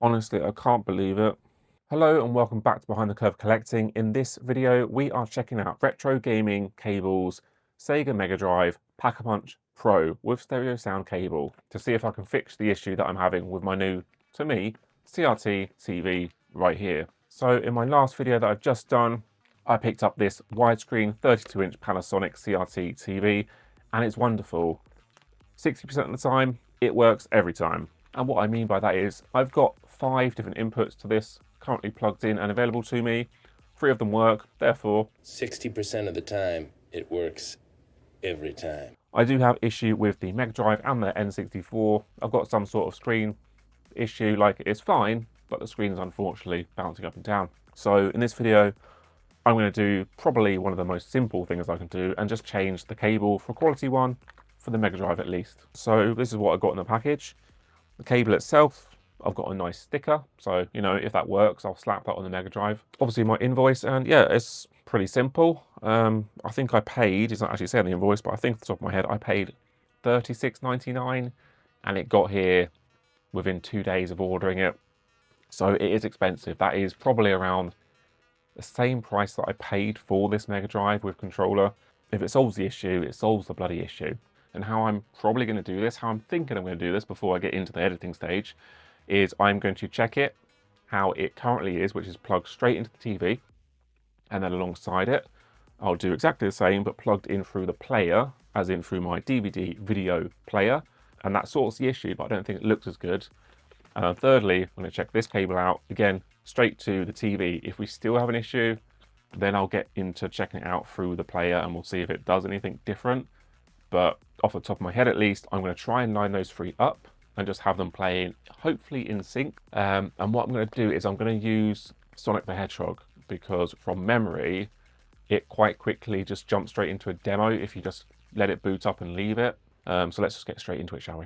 Honestly, I can't believe it. Hello and welcome back to Behind the Curve Collecting. In this video, we are checking out retro gaming cables, Sega Megadrive Packapunch Pro with stereo sound cable to see if I can fix the issue that I'm having with my new, to me, CRT TV right here. So in my last video that I've just done, I picked up this widescreen 32-inch Panasonic CRT TV and it's wonderful. 60% of the time, it works every time. And what I mean by that is I've got 5 different inputs to this currently plugged in and available to me. 3 of them work, therefore 60% of the time, it works every time. I do have issue with the Megadrive and the N64. I've got some sort of screen issue, like it's fine, but the screen is unfortunately bouncing up and down. So in this video, I'm going to do probably one of the most simple things I can do and just change the cable for quality one for the Megadrive at least. So this is what I got in the package. The cable itself, I've got a nice sticker, so you know, if that works, I'll slap that on the Megadrive. Obviously my invoice, and yeah, it's pretty simple. I think I paid, it's not actually saying the invoice, but I think off the top of my head I paid $36.99 and it got here within 2 days of ordering it. So it is expensive. That is probably around the same price that I paid for this Megadrive with controller. If it solves the issue, it solves the bloody issue. And how I'm probably going to do this, how I'm thinking I'm going to do this before I get into the editing stage, is I'm going to check it how it currently is, which is plugged straight into the TV, and then alongside it, I'll do exactly the same, but plugged in through the player, as in through my DVD video player, and that sorts the issue, but I don't think it looks as good. And thirdly, I'm going to check this cable out, again, straight to the TV. If we still have an issue, then I'll get into checking it out through the player and we'll see if it does anything different. But off the top of my head at least, I'm going to try and line those 3 up and just have them playing hopefully in sync. And what I'm going to do is I'm going to use Sonic the Hedgehog, because from memory, it quite quickly just jumps straight into a demo if you just let it boot up and leave it. So let's just get straight into it, shall we?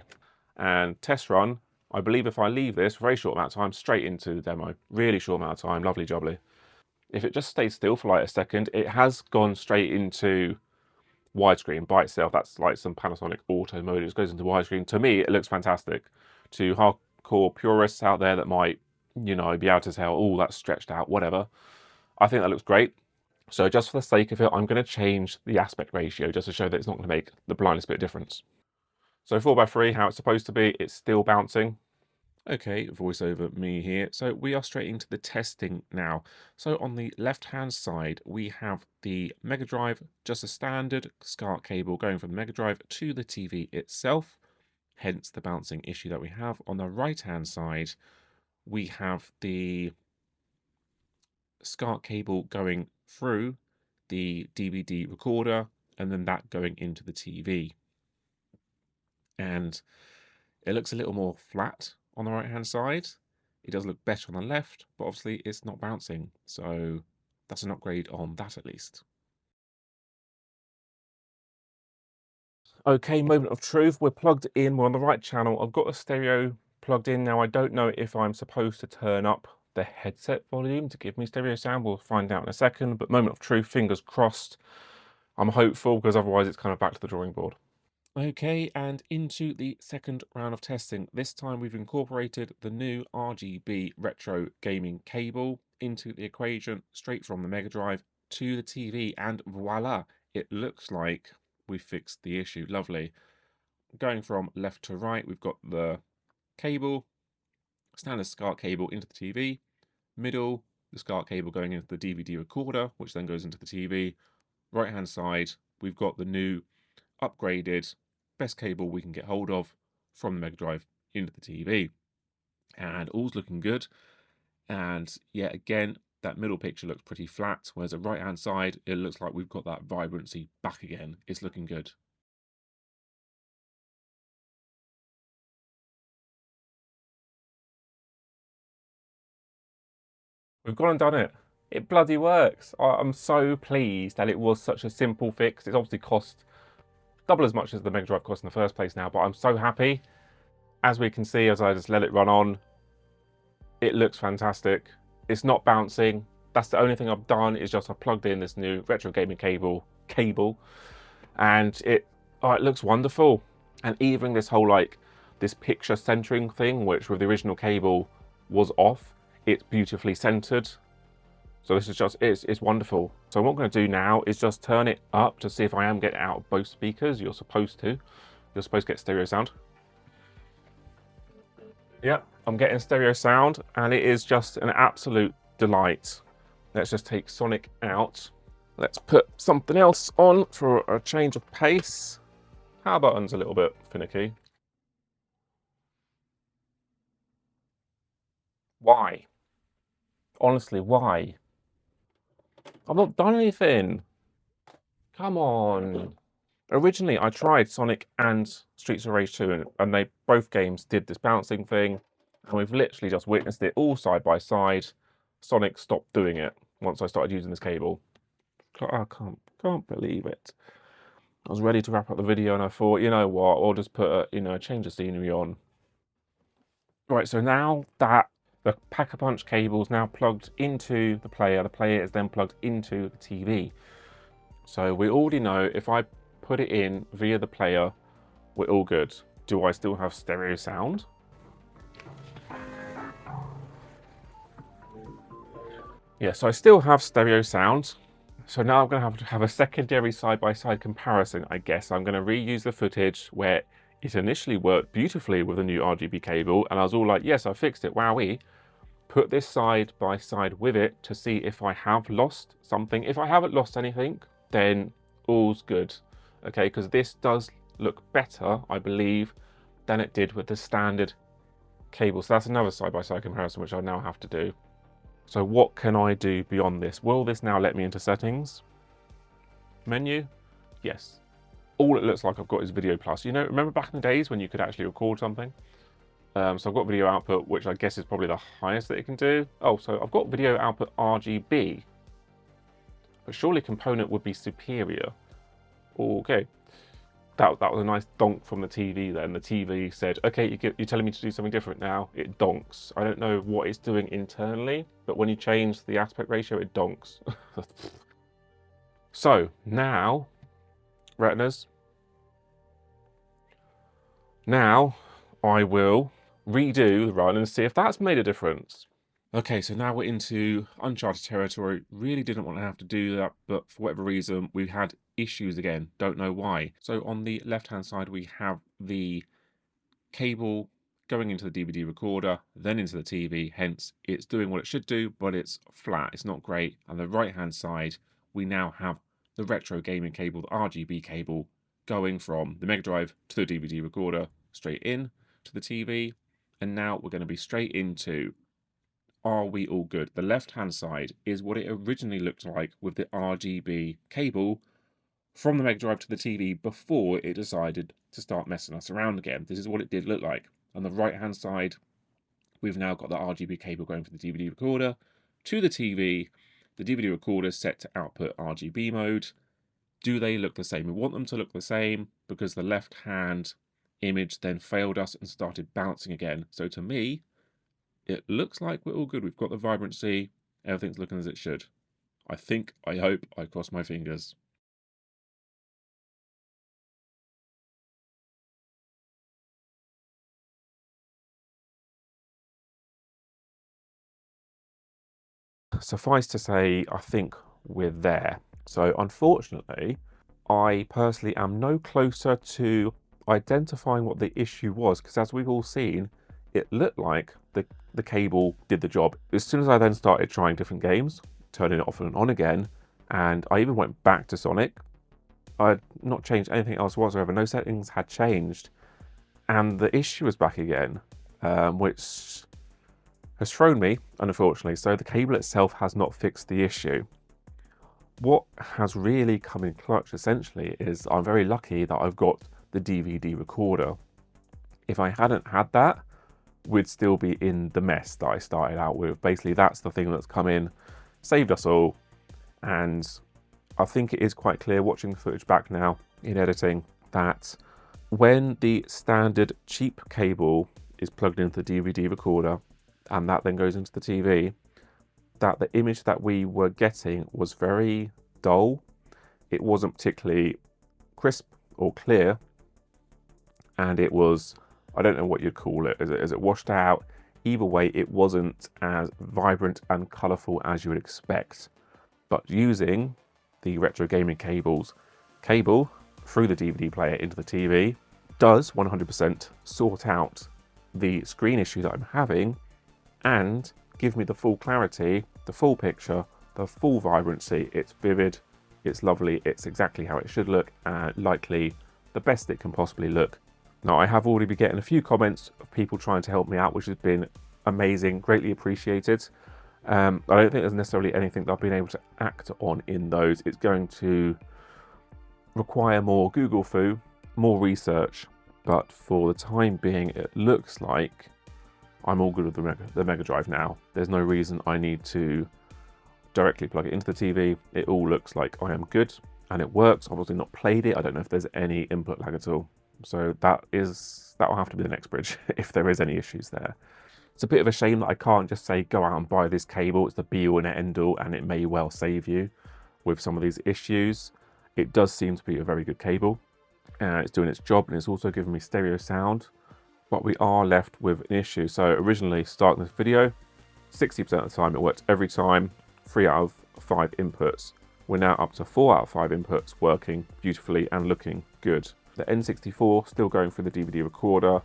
And test run, I believe if I leave this very short amount of time, straight into the demo. Really short amount of time, lovely jubbly. If it just stays still for like a second, it has gone straight into widescreen by itself. That's like some Panasonic auto mode. It just goes into widescreen. To me, it looks fantastic. To hardcore purists out there that might, you know, be able to tell, oh, that's stretched out, whatever. I think that looks great. So just for the sake of it, I'm going to change the aspect ratio just to show that it's not going to make the blindest bit of difference. So 4:3, how it's supposed to be, it's still bouncing. Okay, voiceover me here. So we are straight into the testing now. So on the left-hand side, we have the Megadrive, just a standard SCART cable going from the Megadrive to the TV itself, hence the bouncing issue that we have. On the right-hand side, we have the SCART cable going through the DVD recorder, and then that going into the TV. And it looks a little more flat on the right hand side. It does look better on the left, but obviously it's not bouncing, so that's an upgrade on that at least. Okay, moment of truth, we're plugged in, we're on the right channel. I've got a stereo plugged in now. I don't know if I'm supposed to turn up the headset volume to give me stereo sound. We'll find out in a second, but moment of truth, fingers crossed. I'm hopeful, because otherwise it's kind of back to the drawing board. Okay, and into the second round of testing. This time we've incorporated the new RGB retro gaming cable into the equation, straight from the Megadrive to the TV, and voila, it looks like we fixed the issue. Lovely. Going from left to right, we've got the cable, standard SCART cable into the TV, middle, the SCART cable going into the DVD recorder, which then goes into the TV. Right hand side, we've got the new upgraded best cable we can get hold of from the Megadrive into the TV, and all's looking good. And yet again, that middle picture looks pretty flat, whereas the right hand side, it looks like we've got that vibrancy back again. It's looking good. We've gone and done it. It bloody works. I'm so pleased that it was such a simple fix. It's obviously cost double as much as the Megadrive cost in the first place now, but I'm so happy. As we can see, as I just let it run on, it looks fantastic. It's not bouncing. That's the only thing I've done, is just I've plugged in this new retro gaming cable, and it looks wonderful. And even this whole, like, this picture centering thing, which with the original cable was off, it's beautifully centered. So this is just, it's wonderful. So what I'm going to do now is just turn it up to see if I am getting out of both speakers. You're supposed to get stereo sound. Yep, I'm getting stereo sound, and it is just an absolute delight. Let's just take Sonic out. Let's put something else on for a change of pace. Power button's a little bit finicky. Why? Honestly, why? I've not done anything. Come on. Originally, I tried Sonic and Streets of Rage 2, and they both games did this bouncing thing, and we've literally just witnessed it all side by side. Sonic stopped doing it once I started using this cable. I can't believe it. I was ready to wrap up the video, and I thought, you know what, I'll just put a change of scenery on. Right, so now that the Pack-a-Punch cable is now plugged into the player is then plugged into the TV. So we already know if I put it in via the player, we're all good. Do I still have stereo sound? Yeah, so I still have stereo sound. So now I'm going to have a secondary side-by-side comparison, I guess. I'm going to reuse the footage where it initially worked beautifully with a new RGB cable, and I was all like, yes, I fixed it, wowee. Put this side by side with it to see if I have lost something. If I haven't lost anything, then all's good. Okay, because this does look better, I believe, than it did with the standard cable. So that's another side-by-side comparison, which I now have to do. So what can I do beyond this? Will this now let me into settings? Menu? Yes. All it looks like I've got is Video Plus. You know, remember back in the days when you could actually record something? So I've got video output, which I guess is probably the highest that it can do. Oh, so I've got video output RGB. But surely component would be superior. Okay. That was a nice donk from the TV then. The TV said, okay, you're telling me to do something different now. It donks. I don't know what it's doing internally, but when you change the aspect ratio, it donks. So now, retinas. Now I will redo the run and see if that's made a difference. Okay, so now we're into uncharted territory. Really didn't want to have to do that, but for whatever reason, we had issues again. Don't know why. So on the left-hand side, we have the cable going into the DVD recorder, then into the TV. Hence, it's doing what it should do, but it's flat. It's not great. And the right-hand side, we now have the retro gaming cable, the RGB cable, going from the Megadrive to the DVD recorder, straight in to the TV. And now we're going to be straight into Are We All Good? The left-hand side is what it originally looked like with the RGB cable from the Megadrive to the TV before it decided to start messing us around again. This is what it did look like. On the right-hand side, we've now got the RGB cable going from the DVD recorder to the TV. The DVD recorder is set to output RGB mode. Do they look the same? We want them to look the same because the left-hand image then failed us and started bouncing again. So to me, it looks like we're all good. We've got the vibrancy. Everything's looking as it should. I hope, I cross my fingers. Suffice to say, I think we're there. So unfortunately, I personally am no closer to identifying what the issue was, because as we've all seen, it looked like the cable did the job. As soon as I then started trying different games, turning it off and on again, and I even went back to Sonic, I'd not changed anything else whatsoever. No settings had changed, and the issue was back again, which has thrown me, unfortunately. So the cable itself has not fixed the issue. What has really come in clutch, essentially, is I'm very lucky that I've got the DVD recorder. If I hadn't had that, we'd still be in the mess that I started out with. Basically, that's the thing that's come in, saved us all, and I think it is quite clear watching the footage back now in editing that when the standard cheap cable is plugged into the DVD recorder and that then goes into the TV, that the image that we were getting was very dull. It wasn't particularly crisp or clear, and it was, I don't know what you'd call it. Is it washed out? Either way, it wasn't as vibrant and colourful as you would expect. But using the retro gaming cable through the DVD player into the TV does 100% sort out the screen issue that I'm having and give me the full clarity, the full picture, the full vibrancy. It's vivid, it's lovely, it's exactly how it should look, and likely the best it can possibly look. Now, I have already been getting a few comments of people trying to help me out, which has been amazing, greatly appreciated. I don't think there's necessarily anything that I've been able to act on in those. It's going to require more Google foo, more research, but for the time being, it looks like I'm all good with the Megadrive now. There's no reason I need to directly plug it into the TV. It all looks like I am good and it works. I've obviously not played it. I don't know if there's any input lag at all. So that will have to be the next bridge if there is any issues there. It's a bit of a shame that I can't just say go out and buy this cable. It's the be all and end all, and it may well save you with some of these issues. It does seem to be a very good cable. It's doing its job, and it's also giving me stereo sound. But we are left with an issue. So originally starting this video, 60% of the time it worked every time, 3 out of 5 inputs. We're now up to 4 out of 5 inputs working beautifully and looking good. The N64 still going through the DVD recorder,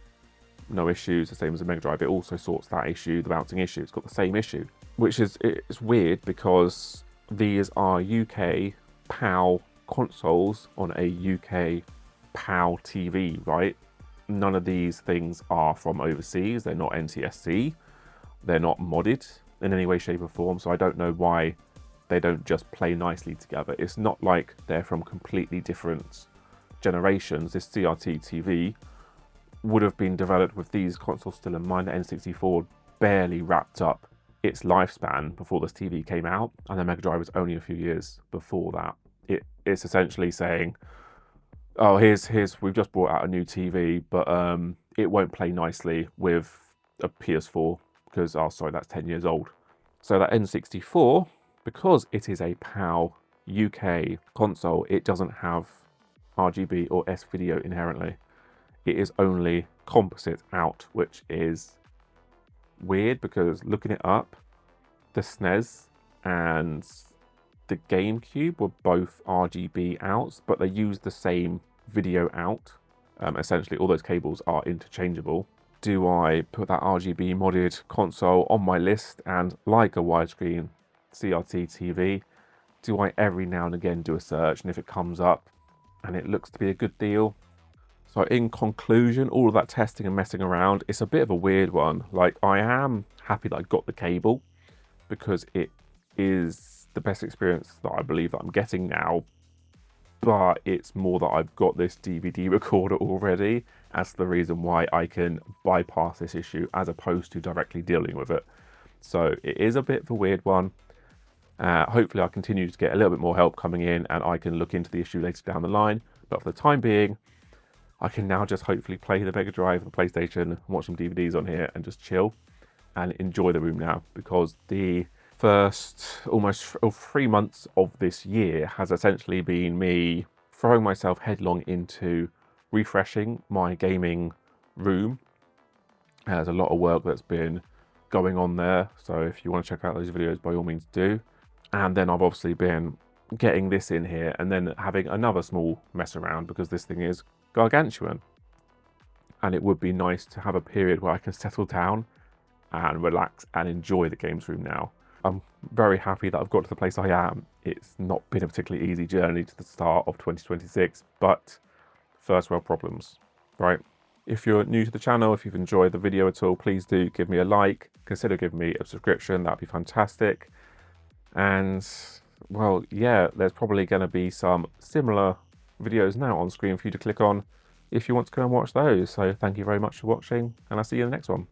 no issues, the same as the Megadrive. It also sorts that issue, the bouncing issue. It's got the same issue, which is it's weird because these are UK PAL consoles on a UK PAL TV, right? None of these things are from overseas. They're not NTSC. They're not modded in any way, shape or form. So I don't know why they don't just play nicely together. It's not like they're from completely different generations. This CRT TV would have been developed with these consoles still in mind. The N64 barely wrapped up its lifespan before this TV came out, and the Megadrive was only a few years before that. It's essentially saying, oh, we've just brought out a new TV, but it won't play nicely with a PS4 because, oh, sorry, that's 10 years old. So that N64, because it is a PAL UK console, it doesn't have RGB or S-video inherently. It is only composite out, which is weird because looking it up, the SNES and the GameCube were both RGB outs, but they use the same video out. Essentially, all those cables are interchangeable. Do I put that RGB modded console on my list and, like a widescreen CRT TV, do I every now and again do a search, and if it comes up and it looks to be a good deal? So in conclusion, all of that testing and messing around, it's a bit of a weird one. Like, I am happy that I got the cable because it is the best experience that I believe that I'm getting now. But it's more that I've got this DVD recorder already as the reason why I can bypass this issue as opposed to directly dealing with it. So it is a bit of a weird one. Hopefully I continue to get a little bit more help coming in and I can look into the issue later down the line. But for the time being, I can now just hopefully play the Megadrive and PlayStation, watch some DVDs on here and just chill and enjoy the room now, because the first almost 3 months of this year has essentially been me throwing myself headlong into refreshing my gaming room. There's a lot of work that's been going on there, so if you want to check out those videos, by all means do. And then I've obviously been getting this in here and then having another small mess around because this thing is gargantuan, and it would be nice to have a period where I can settle down and relax and enjoy the games room now. I'm very happy that I've got to the place I am. It's not been a particularly easy journey to the start of 2026, but first world problems, right? If you're new to the channel, if you've enjoyed the video at all, please do give me a like, consider giving me a subscription, that'd be fantastic. And well, yeah, there's probably going to be some similar videos now on screen for you to click on if you want to go and watch those. So thank you very much for watching, and I'll see you in the next one.